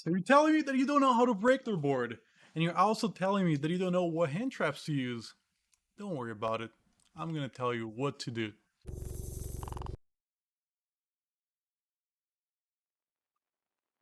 So you're telling me that you don't know how to break their board, and you're also telling me that you don't know what hand traps to use. Don't worry about it. I'm gonna tell you what to do.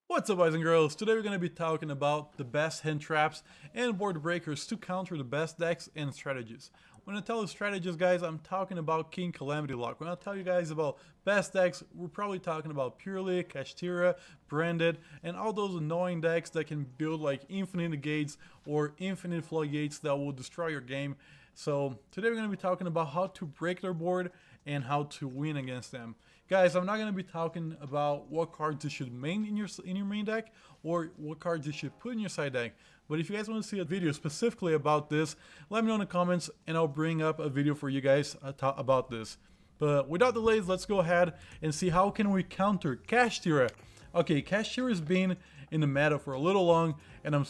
What's up, boys and girls? Today we're gonna be talking about the best hand traps and board breakers to counter the best decks and strategies. When I tell you strategies, guys, I'm talking about King Calamity lock. When I tell you guys about best decks, we're probably talking about Purrely, Kashtira, Branded, and all those annoying decks that can build like infinite negates or infinite floodgates that will destroy your game. So today we're going to be talking about how to break their board and how to win against them. Guys, I'm not going to be talking about what cards you should main in your main deck or what cards you should put in your side deck. But if you guys want to see a video specifically about this, let me know in the comments and I'll bring up a video for you guys about this. But without delays, let's go ahead and see how can we counter Kashtira. Okay, Kashtira has been in the meta for a little long, and I'm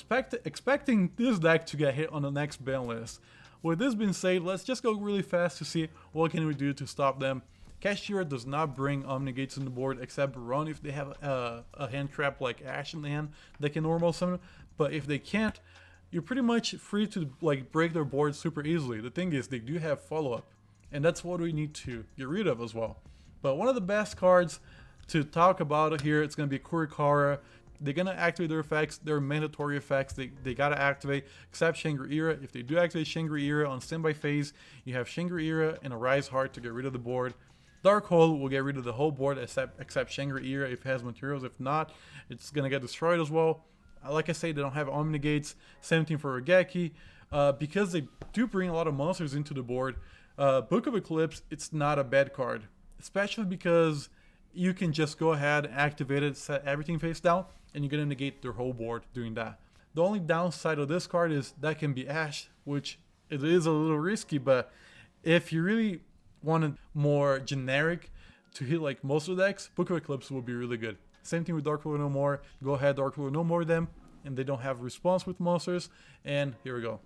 expecting this deck to get hit on the next ban list. With this being said, let's just go really fast to see what can we do to stop them. Kashtira does not bring Omnigates on the board except run if they have a hand trap like Ash in the hand that can normal summon. But if they can't, you're pretty much free to like break their board super easily. The thing is, they do have follow-up, and that's what we need to get rid of as well. But one of the best cards to talk about here, it's going to be Kurikara. They're going to activate their effects. They're mandatory effects. They got to activate, except Shangri-Ira. If they do activate Shangri-Ira on standby phase, you have Shangri-Ira and a Rise Heart to get rid of the board. Dark Hole will get rid of the whole board except Shangri-Ira if it has materials. If not, it's going to get destroyed as well. Like I say, they don't have Omnigates. Same thing for Regeki. Because they do bring a lot of monsters into the board, Book of Eclipse, it's not a bad card. Especially because you can just go ahead and activate it, set everything face down, and you're going to negate their whole board doing that. The only downside of this card is that can be Ash, which it is a little risky, but if you really wanted more generic to hit like most of the decks, Book of Eclipse will be really good. Same thing with Dark Ruler No More. Go ahead, Dark Ruler No More them, and they don't have response with monsters, and here we go.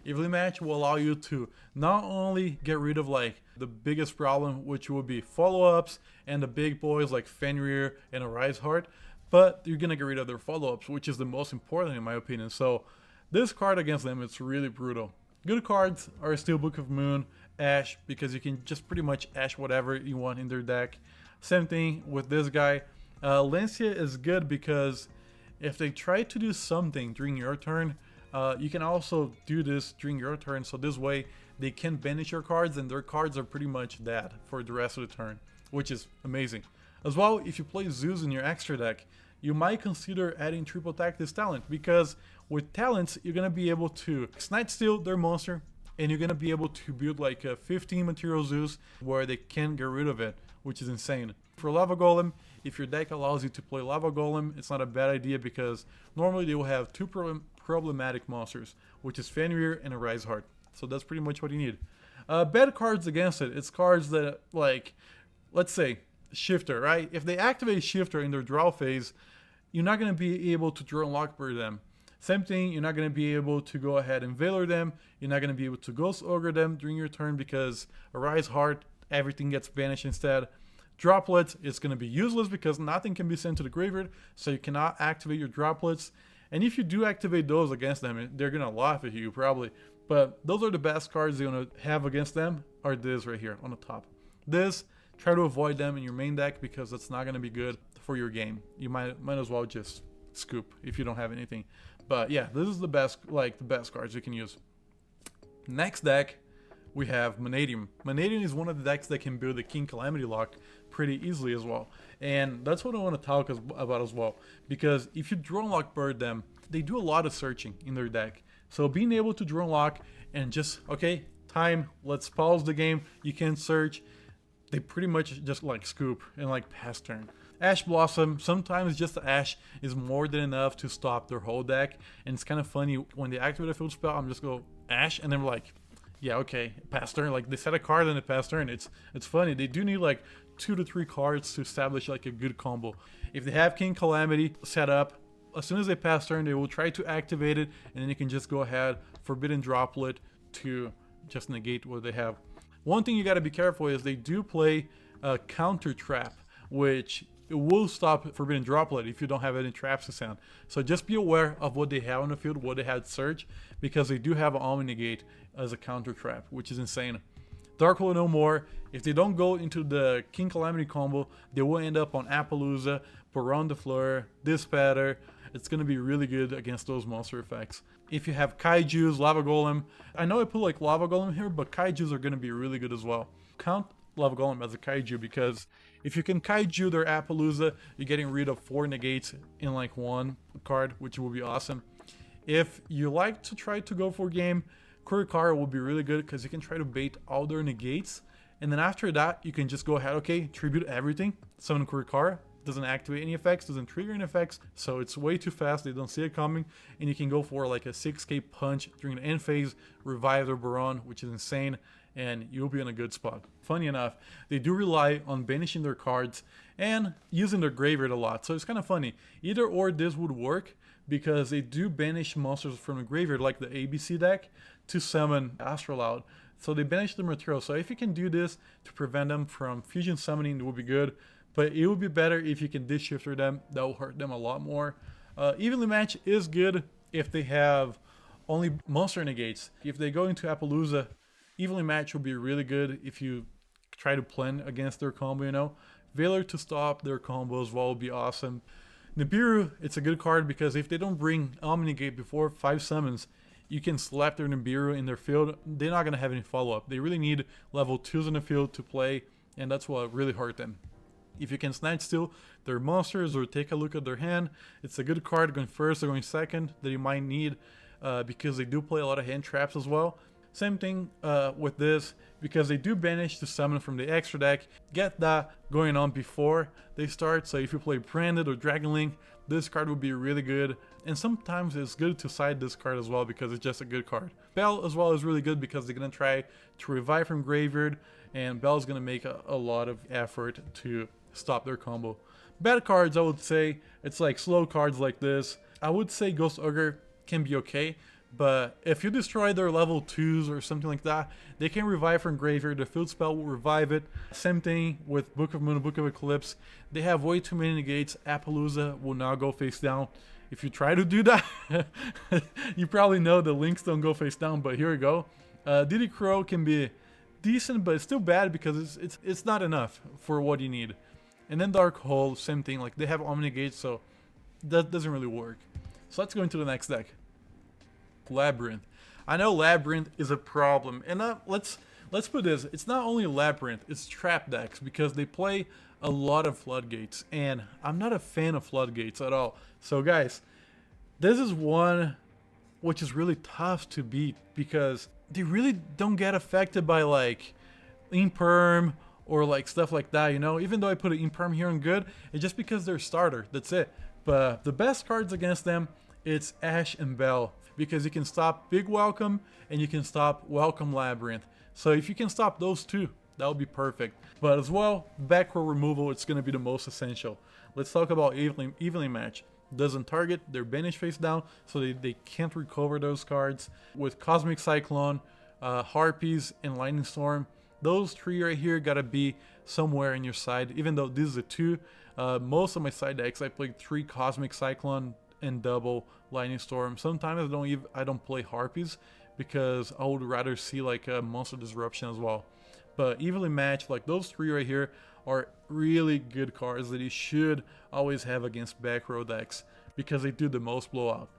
Evenly Match will allow you to not only get rid of like the biggest problem, which will be follow-ups and the big boys like Fenrir and a Rise Heart, but you're gonna get rid of their follow-ups, which is the most important in my opinion. So this card against them, it's really brutal. Good cards are still Book of Moon, Ash, because you can just pretty much Ash whatever you want in their deck. Same thing with this guy. Lancia is good because if they try to do something during your turn, you can also do this during your turn, so this way they can banish your cards and their cards are pretty much dead for the rest of the turn, which is amazing. As well, if you play Zeus in your extra deck, you might consider adding triple attack this talent, because with talents you're going to be able to Night Steal their monster, and you're going to be able to build like a 15 material Zeus where they can get rid of it, which is insane. For Lava Golem, if your deck allows you to play Lava Golem, it's not a bad idea because normally they will have two problematic monsters, which is Fenrir and a Rise Heart. So that's pretty much what you need. Bad cards against it, it's cards that like, let's say, Shifter, right? If they activate Shifter in their draw phase, you're not going to be able to draw and Lockbird them. Same thing, you're not going to be able to go ahead and Valor them, you're not going to be able to Ghost Ogre them during your turn because a Rise Heart, everything gets banished instead. Droplets is going to be useless because nothing can be sent to the graveyard, so you cannot activate your droplets. And if you do activate those against them, they're going to laugh at you probably. But those are the best cards you're going to have against them, are this right here on the top. This, try to avoid them in your main deck because that's not going to be good for your game. You might as well just scoop if you don't have anything. But yeah, this is the best, like the best cards you can use. Next deck, we have Manadium. Manadium is one of the decks that can build a King Calamity lock pretty easily as well. And that's what I want to talk about as well. Because if you draw and lock bird them, they do a lot of searching in their deck. So being able to draw and lock and just, okay, time, let's pause the game, you can search. They pretty much just like scoop and like pass turn. Ash Blossom, sometimes just the Ash is more than enough to stop their whole deck. And it's kind of funny, when they activate a field spell, I'm just go Ash, and then we're like, yeah, okay, pass turn. Like they set a card and a pass turn. It's funny. They do need like 2 to 3 cards to establish like a good combo. If they have King Calamity set up, as soon as they pass turn, they will try to activate it, and then you can just go ahead, Forbidden Droplet to just negate what they have. One thing you got to be careful is they do play a counter trap, which it will stop Forbidden Droplet if you don't have any traps to send. So just be aware of what they have on the field, what they had search, because they do have an Omni Negate as a counter trap, which is insane. Dark Hole no more. If they don't go into the King Calamity combo, they will end up on Appaloosa, Baron de Fleur, Dispatter. It's going to be really good against those monster effects. If you have Kaijus, Lava Golem, I know I put like Lava Golem here, but Kaijus are going to be really good as well. Count Lava Golem as a Kaiju, because if you can Kaiju their Appaloosa, you're getting rid of 4 negates in like one card, which will be awesome. If you like to try to go for game, Kurikara will be really good because you can try to bait all their negates, and then after that you can just go ahead, okay, tribute everything, summon Kurikara, doesn't activate any effects, doesn't trigger any effects, so it's way too fast, they don't see it coming, and you can go for like a 6k punch during the end phase, revive their Baron, which is insane, and you'll be in a good spot. Funny enough, they do rely on banishing their cards and using their graveyard a lot, so it's kind of funny. Either or this would work, because they do banish monsters from the graveyard like the ABC deck to summon Astrolaud. So they banish the material. So if you can do this to prevent them from fusion summoning, it will be good. But it would be better if you can dish shifter them. That will hurt them a lot more. Evenly Match is good if they have only monster negates. If they go into Appaloosa, Evenly Match will be really good if you try to plan against their combo, you know. Valor to stop their combo as well will be awesome. Nibiru, it's a good card because if they don't bring Omnigate before 5 summons, you can slap their Nibiru in their field. They're not going to have any follow-up. They really need level 2s in the field to play, and that's what really hurt them. If you can Snatch Steal their monsters or take a look at their hand, it's a good card going first or going second that you might need because they do play a lot of hand traps as well. Same thing with this, because they do banish to summon from the extra deck. Get that going on before they start, so if you play Branded or Dragon Link, this card would be really good. And sometimes it's good to side this card as well because it's just a good card. Bell as well is really good because they're going to try to revive from graveyard, and Bell's going to make a lot of effort to stop their combo. Bad cards, I would say, it's like slow cards like this. I would say Ghost Ogre can be okay, but if you destroy their level 2s or something like that, they can revive from graveyard. The field spell will revive it. Same thing with Book of Moon and Book of Eclipse. They have way too many negates. Appaloosa will now go face down. If you try to do that, you probably know the links don't go face down, but here we go. Diddy Crow can be decent, but it's still bad because it's not enough for what you need. And then Dark Hole, same thing. Like, they have Omnigate, so that doesn't really work. So let's go into the next deck. Labyrinth. I know Labyrinth is a problem, and let's put this, it's not only Labyrinth, it's trap decks, because they play a lot of floodgates, and I'm not a fan of floodgates at all. So guys, this is one which is really tough to beat because they really don't get affected by like Imperm or like stuff like that, you know. Even though I put an Imperm here on good, it's just because they're starter, that's it. But the best cards against them, it's Ash and Bell, because you can stop Big Welcome and you can stop Welcome Labyrinth. So if you can stop those two, that would be perfect. But as well, back row removal, it's going to be the most essential. Let's talk about Evenly Match. Doesn't target, they're banished face down, so they can't recover those cards. With Cosmic Cyclone, Harpies, and Lightning Storm, those 3 right here gotta be somewhere in your side. Even though this is a 2, most of my side decks I played 3 Cosmic Cyclone and double Lightning Storm. Sometimes I don't play Harpies because I would rather see like a Monster Disruption as well. But Evenly Matched, like those 3 right here, are really good cards that you should always have against back row decks because they do the most blowout.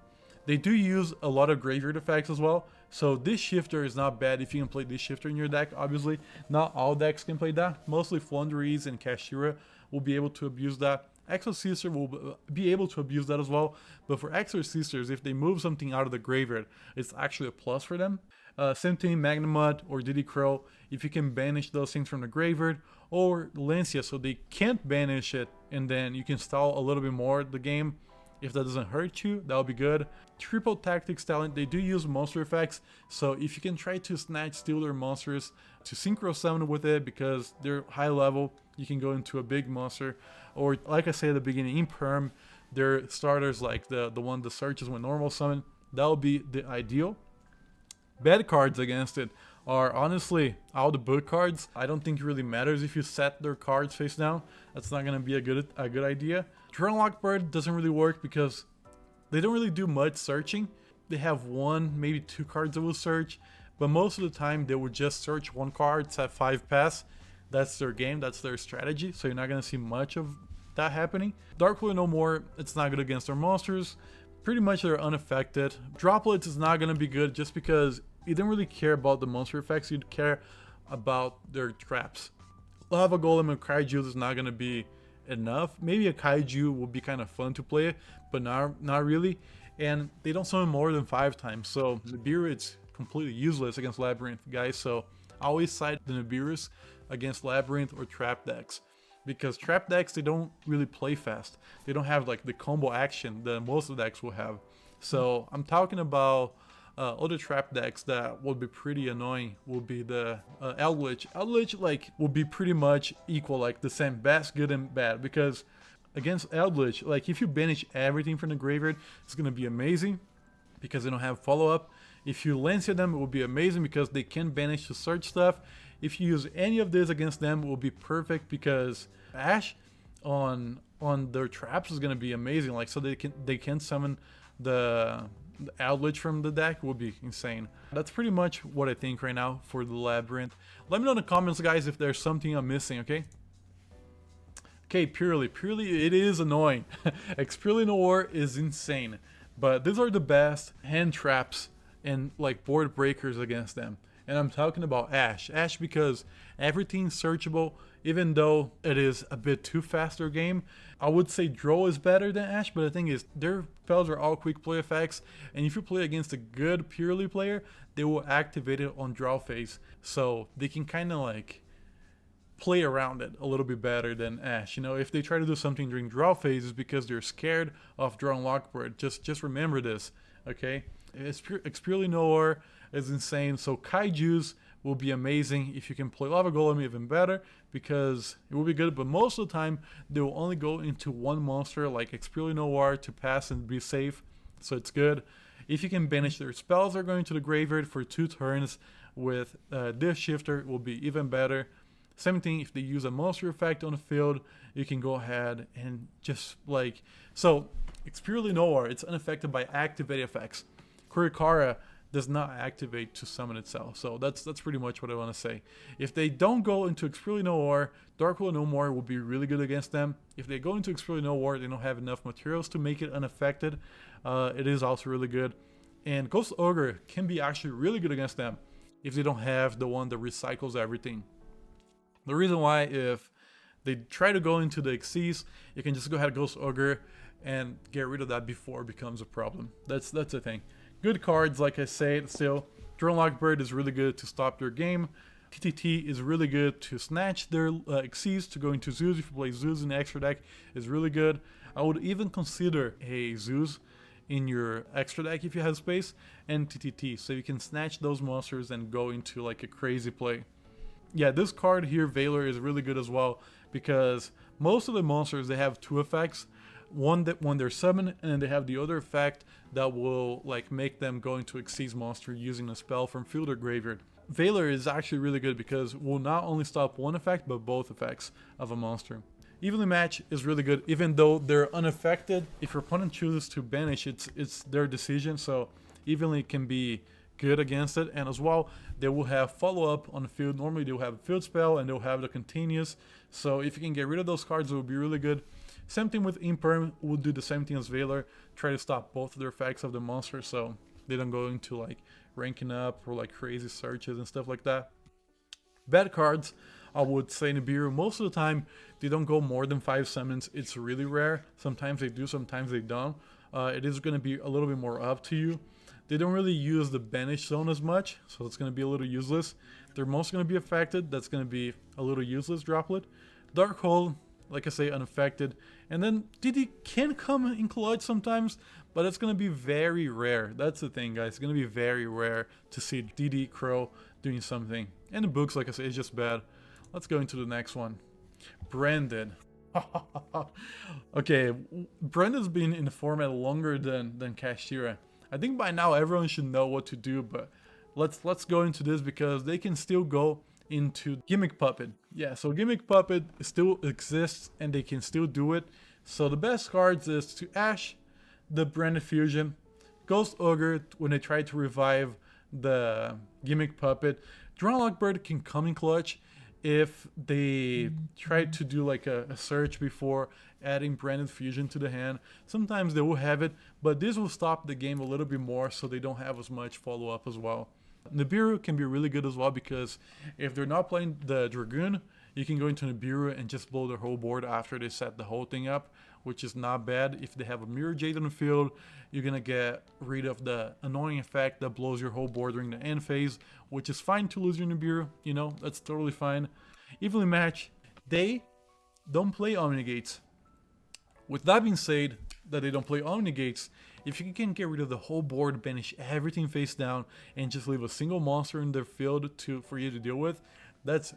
They do use a lot of graveyard effects as well, so this shifter is not bad if you can play this shifter in your deck. Obviously, not all decks can play that. Mostly Flunderies and Kashtira will be able to abuse that. Exorcister will be able to abuse that as well, but for Exorcisters, if they move something out of the graveyard, it's actually a plus for them. Same thing, Magnemud or Diddy Crow, if you can banish those things from the graveyard, or Lancia, so they can't banish it, and then you can stall a little bit more the game. If that doesn't hurt you, that would be good. Triple Tactics talent, they do use monster effects, so if you can try to snatch steal their monsters to synchro summon with it because they're high level, you can go into a big monster. Or like I said at the beginning, Imperm, their starters like the one that searches when normal summon, that would be the ideal. Bad cards against it are honestly all the book cards. I don't think it really matters if you set their cards face down. That's not gonna be a good idea. Draw Unlock Bird doesn't really work because they don't really do much searching. They have one, maybe two cards that will search, but most of the time they will just search one card, set 5 pass. That's their game, that's their strategy, so you're not gonna see much of that happening. Dark Blue No More, it's not good against their monsters. Pretty much they're unaffected. Droplets is not gonna be good just because you don't really care about the monster effects, you'd care about their traps. Lava Golem and Kaiju is not gonna be enough. Maybe a Kaiju would be kind of fun to play, but not really. And they don't summon more than 5 times, so Nibiru it's completely useless against Labyrinth, guys. So I always side the Nibirus against Labyrinth or Trap decks, because Trap decks, they don't really play fast. They don't have like the combo action that most of the decks will have. So I'm talking about other trap decks that would be pretty annoying. Will be the Eldritch. Eldritch like will be pretty much equal, like the same, best, good, and bad, because against Eldritch, like if you banish everything from the graveyard, it's gonna be amazing because they don't have follow-up. If you Lancia them, it will be amazing because they can banish to search stuff. If you use any of this against them, it will be perfect because Ash on their traps is gonna be amazing. Like, so they can summon the Eldritch from the deck. Will be insane. That's pretty much what I think right now for the Labyrinth. Let me know in the comments, guys, if there's something I'm missing. Okay, Purrely, it is annoying. Purrely Noir is insane, but these are the best hand traps and like board breakers against them. And I'm talking about Ash because everything's searchable, even though it is a bit too faster game. I would say Drow is better than Ash, but the thing is, their spells are all quick play effects, and if you play against a good Purrely player, they will activate it on draw phase, so they can kind of like play around it a little bit better than Ash. You know, if they try to do something during draw phase, it's because they're scared of Draw Unlock Bird. Just remember this, okay? Purrely Noir is insane, so Kaijus will be amazing. If you can play Lava Golem, even better, because it will be good, but most of the time they will only go into one monster like Purrely Noir to pass and be safe, so it's good. If you can banish their spells, they're going to the graveyard for 2 turns with this shifter, it will be even better. Same thing if they use a monster effect on the field, you can go ahead and just like, so Purrely Noir, it's unaffected by activated effects. Kurikara does not activate to summon itself, so that's pretty much what I want to say. If they don't go into Purrely Noir, Dark Will No More will be really good against them. If they go into Purrely Noir, they don't have enough materials to make it unaffected. It is also really good, and Ghost Ogre can be actually really good against them if they don't have the one that recycles everything. The reason why, if they try to go into the Xyz, you can just go ahead Ghost Ogre and get rid of that before it becomes a problem. That's the thing. Good cards, like I said, still. Draw Unlock Bird is really good to stop their game. TTT is really good to snatch their Xyz to go into Zeus. If you play Zeus in the extra deck, is really good. I would even consider a Zeus in your extra deck if you have space, and TTT, so you can snatch those monsters and go into like a crazy play. Yeah, this card here, Valor, is really good as well, because most of the monsters, they have 2 effects. One that when they're summoned, and then they have the other effect that will like make them go into Xyz monster using a spell from field or graveyard. Valor is actually really good because it will not only stop one effect, but both effects of a monster. Evenly Match is really good, even though they're unaffected. If your opponent chooses to banish, it's their decision, so Evenly can be good against it. And as well, they will have follow-up on the field. Normally they will have a field spell and they'll have the continuous, so if you can get rid of those cards, it will be really good. Same thing with Imperm, will do the same thing as Valor, try to stop both of the effects of the monster so they don't go into like ranking up or like crazy searches and stuff like that. Bad cards, I would say Nibiru, most of the time they don't go more than 5 summons. It's really rare. Sometimes they do, sometimes they don't. It is going to be a little bit more up to you. They don't really use the banish zone as much, so it's going to be a little useless. They're most going to be affected, that's going to be a little useless droplet. Dark Hole, like I say, unaffected. And then DD can come in clutch sometimes, but it's going to be very rare. That's the thing, guys. It's going to be very rare to see DD Crow doing something. And the books, like I say, is just bad. Let's go into the next one. Branded. Okay, Branded's been in the format longer than Kashtira. I think by now everyone should know what to do, but let's go into this because they can still go into Gimmick Puppet. Yeah, so Gimmick Puppet still exists and they can still do it. So the best cards is to Ash the Branded Fusion, Ghost Ogre when they try to revive the Gimmick Puppet. Drone Lockbird can come in clutch if they try to do like a search before adding Branded Fusion to the hand. Sometimes they will have it, but this will stop the game a little bit more so they don't have as much follow-up as well. Nibiru can be really good as well because if they're not playing the Dragoon, you can go into Nibiru and just blow their whole board after they set the whole thing up, which is not bad. If they have a Mirror Jade on the field, you're gonna get rid of the annoying effect that blows your whole board during the end phase, which is fine to lose your Nibiru, you know, that's totally fine. Evenly Match, they don't play Omnigates. With that being said, that they don't play Omnigates, if you can get rid of the whole board, banish everything face down, and just leave a single monster in their field for you to deal with, that's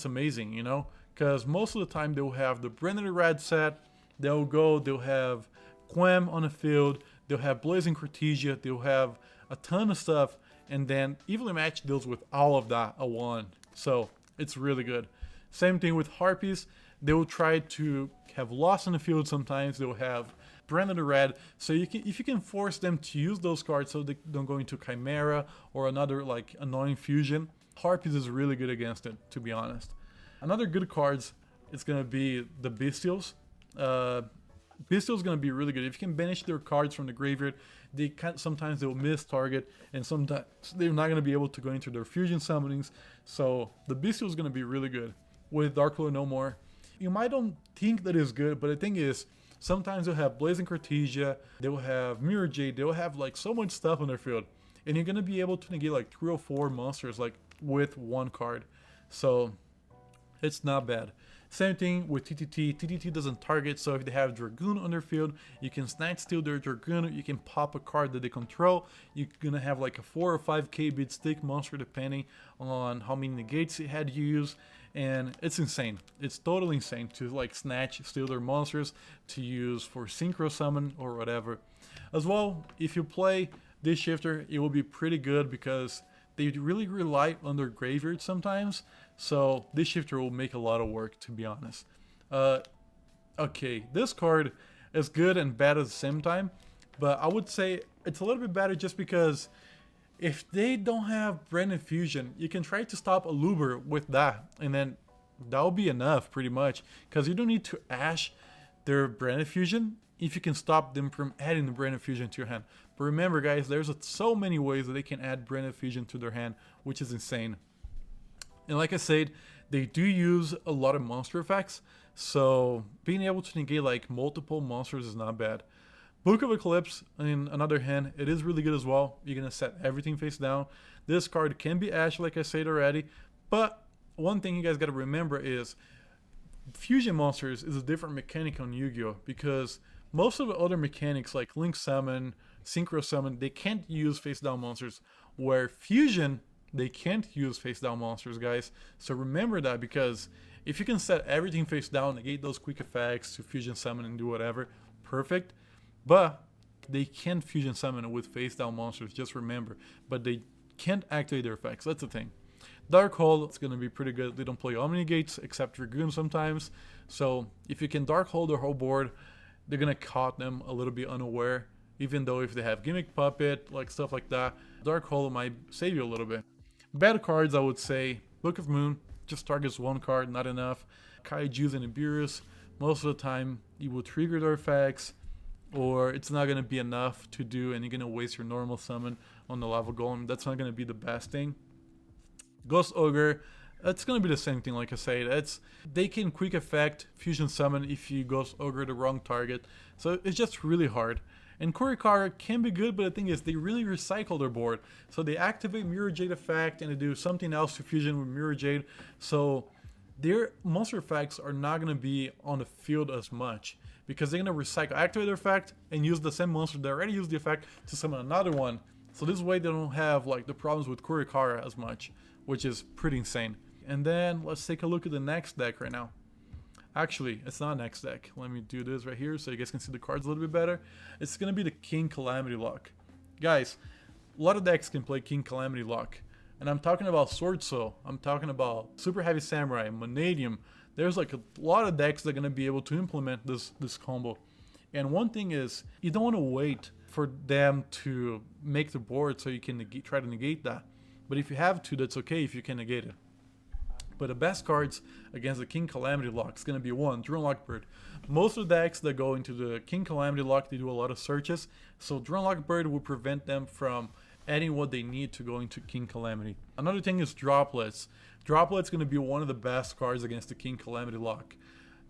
amazing, you know? Because most of the time they'll have the Branded Red set, they'll have Quem on the field, they'll have Blazing Cortesia, they'll have a ton of stuff, and then Evenly Match deals with all of that at one. So it's really good. Same thing with Harpies, they will try to have Lost on the field sometimes, they'll have Branded Red, so if you can force them to use those cards so they don't go into Chimera or another like annoying fusion, Harpies is really good against it, to be honest. Another good cards is going to be the Bestials. Bestials going to be really good. If you can banish their cards from the graveyard, sometimes they'll miss target, and sometimes they're not going to be able to go into their fusion summonings. So the Bestial is going to be really good. With Dark Lord No More, you might don't think that is good, but the thing is, sometimes they'll have Blazing Cortesia, they'll have Mirror Jade, they'll have like so much stuff on their field, and you're going to be able to negate like 3 or 4 monsters like with one card. So it's not bad. Same thing with TTT. TTT doesn't target, so if they have Dragoon on their field, you can snatch steal their Dragoon, you can pop a card that they control, you're gonna have like a 4 or 5k bid stick monster depending on how many negates it had used, and it's insane. It's totally insane to like snatch, steal their monsters to use for Synchro Summon or whatever. As well, if you play this shifter, it will be pretty good because they really rely on their graveyard sometimes, so this shifter will make a lot of work, to be honest. Okay, this card is good and bad at the same time, but I would say it's a little bit better just because if they don't have Branded Fusion, you can try to stop a Luber with that, and then that'll be enough pretty much, because you don't need to Ash their Branded Fusion if you can stop them from adding the Branded Fusion to your hand. But remember guys, there's so many ways that they can add Branded Fusion to their hand, which is insane. And like I said, they do use a lot of monster effects, so being able to negate like multiple monsters is not bad. Book of Eclipse, on another hand, it is really good as well. You're going to set everything face down. This card can be Ash, like I said already, but one thing you guys got to remember is Fusion Monsters is a different mechanic on Yu-Gi-Oh! Because most of the other mechanics like Link Summon, Synchro Summon, they can't use face down monsters, where Fusion, they can't use face down monsters, guys. So remember that, because if you can set everything face down, negate those quick effects to Fusion Summon and do whatever, perfect. But they can't Fusion Summon with face down monsters, just remember. But they can't activate their effects, that's the thing. Dark Hole, it's going to be pretty good. They don't play Omnigates except Dragoon sometimes. So if you can Dark Hole their whole board, they're going to caught them a little bit unaware. Even though if they have Gimmick Puppet, like stuff like that, Dark Hole might save you a little bit. Bad cards, I would say, Book of Moon, just targets one card, not enough. Kaijus and Ibirus, most of the time you will trigger their effects, or it's not going to be enough to do, and you're going to waste your normal summon on the Lava Golem. That's not going to be the best thing. Ghost Ogre, it's going to be the same thing, like I said. They can quick effect Fusion Summon if you Ghost Ogre the wrong target, so it's just really hard. And Kurikara can be good, but the thing is, they really recycle their board. So they activate Mirror Jade effect, and they do something else to fusion with Mirror Jade. So their monster effects are not going to be on the field as much, because they're going to recycle, activate their effect, and use the same monster that already used the effect to summon another one. So this way they don't have like the problems with Kurikara as much, which is pretty insane. And then let's take a look at the next deck right now. Actually, it's not next deck. Let me do this right here so you guys can see the cards a little bit better. It's going to be the King Calamity luck. Guys, A lot of decks can play King Calamity Lock. And I'm talking about Sword Soul, I'm talking about Super Heavy Samurai, Manadium. There's like a lot of decks that are going to be able to implement this combo. And one thing is, you don't want to wait for them to make the board so you can try to negate that. But if you have to, that's okay if you can negate it. But the best cards against the King Calamity Lock is going to be one, Drone Lockbird. Most of the decks that go into the King Calamity Lock, they do a lot of searches. So Drone Lockbird will prevent them from adding what they need to go into King Calamity. Another thing is Droplets. Droplets going to be one of the best cards against the King Calamity Lock,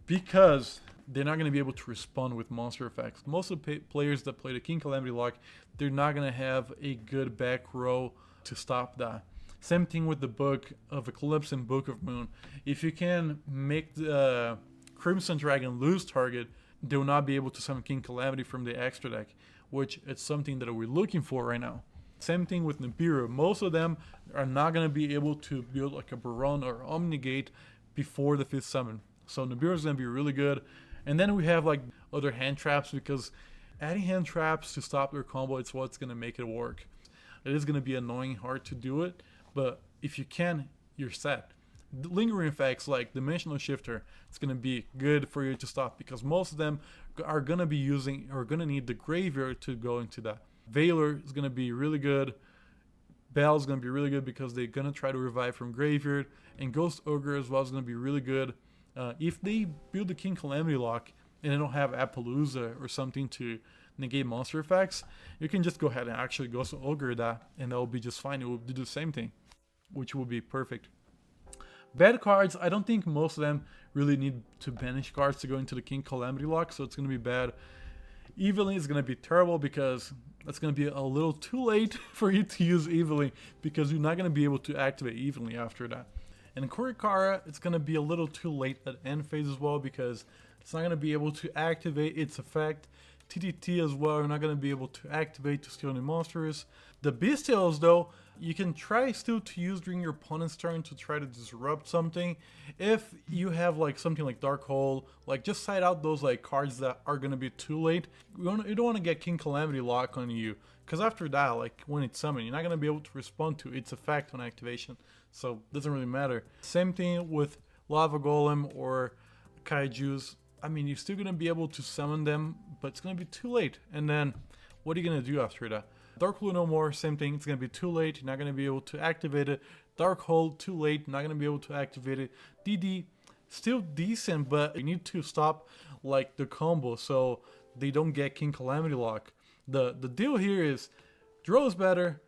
because they're not going to be able to respond with monster effects. Most of the players that play the King Calamity Lock, they're not going to have a good back row to stop that. Same thing with the Book of Eclipse and Book of Moon. If you can make the Crimson Dragon lose target, they will not be able to summon King Calamity from the extra deck, which is something that we're looking for right now. Same thing with Nibiru. Most of them are not going to be able to build like a Baron or Omnigate before the 5th summon. So Nibiru is going to be really good. And then we have like other hand traps, because adding hand traps to stop their combo, it's what's going to make it work. It is going to be annoying, hard to do it, but if you can, you're set. The lingering effects like Dimensional Shifter, it's going to be good for you to stop, because most of them are going to be using or going to need the graveyard to go into that. Veiler is going to be really good. Bell is going to be really good because they're going to try to revive from graveyard. And Ghost Ogre as well is going to be really good. If they build the King Calamity Lock and they don't have Appaloosa or something to negate monster effects, you can just go ahead and actually Ghost Ogre that, and that will be just fine. It will do the same thing, which will be perfect. Bad cards, I don't think most of them really need to banish cards to go into the King Calamity Lock, so it's going to be bad. Evilly is going to be terrible, because that's going to be a little too late for you to use Evilly, because you're not going to be able to activate Evilly after that. And Kurikara, it's going to be a little too late at end phase as well, because it's not going to be able to activate its effect. TTT as well, you're not going to be able to activate to steal any monsters. The Bestials though, you can try still to use during your opponent's turn to try to disrupt something. If you have like something like Dark Hole, like just side out those like cards that are going to be too late. You don't want to get King Calamity Lock on you, because after that, like when it's summoned, you're not going to be able to respond to its effect on activation, so it doesn't really matter. Same thing with Lava Golem or Kaijus. I mean, you're still going to be able to summon them, but it's going to be too late. And then what are you going to do after that? Dark Hole no more, same thing, it's going to be too late, you're not going to be able to activate it. Dark Hole, too late, not going to be able to activate it. DD, still decent, but you need to stop like the combo so they don't get King Calamity Lock. The deal here is Draw is better,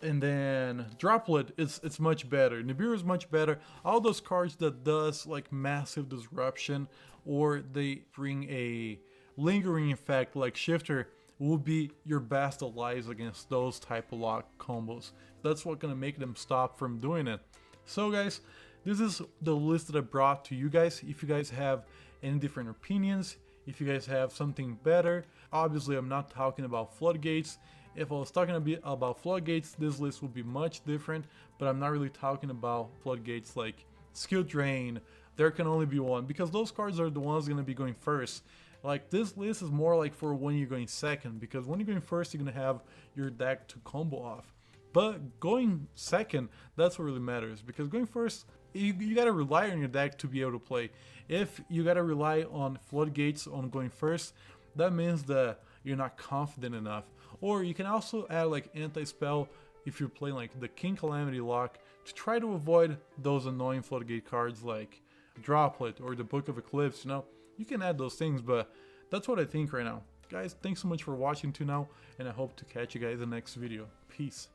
and then Droplet, it's much better. Nibiru is much better. All those cards that does like massive disruption, or they bring a lingering effect like Shifter, will be your best allies against those type of lock combos. That's what's gonna make them stop from doing it. So guys, this is the list that I brought to you guys. If you guys have any different opinions, if you guys have something better, obviously I'm not talking about floodgates. If I was talking a bit about floodgates, this list would be much different, but I'm not really talking about floodgates like Skill Drain. There can only be one, because those cards are the ones going to be going first. Like this list is more like for when you're going second, because when you're going first, you're going to have your deck to combo off. But going second, that's what really matters, because going first, you got to rely on your deck to be able to play. If you got to rely on floodgates on going first, that means that you're not confident enough. Or you can also add like anti-spell if you're playing like the King Calamity Lock to try to avoid those annoying floodgate cards like Droplet or the Book of Eclipse. You know, you can add those things, but that's what I think right now. Guys, thanks so much for watching to now, and I hope to catch you guys in the next video. Peace.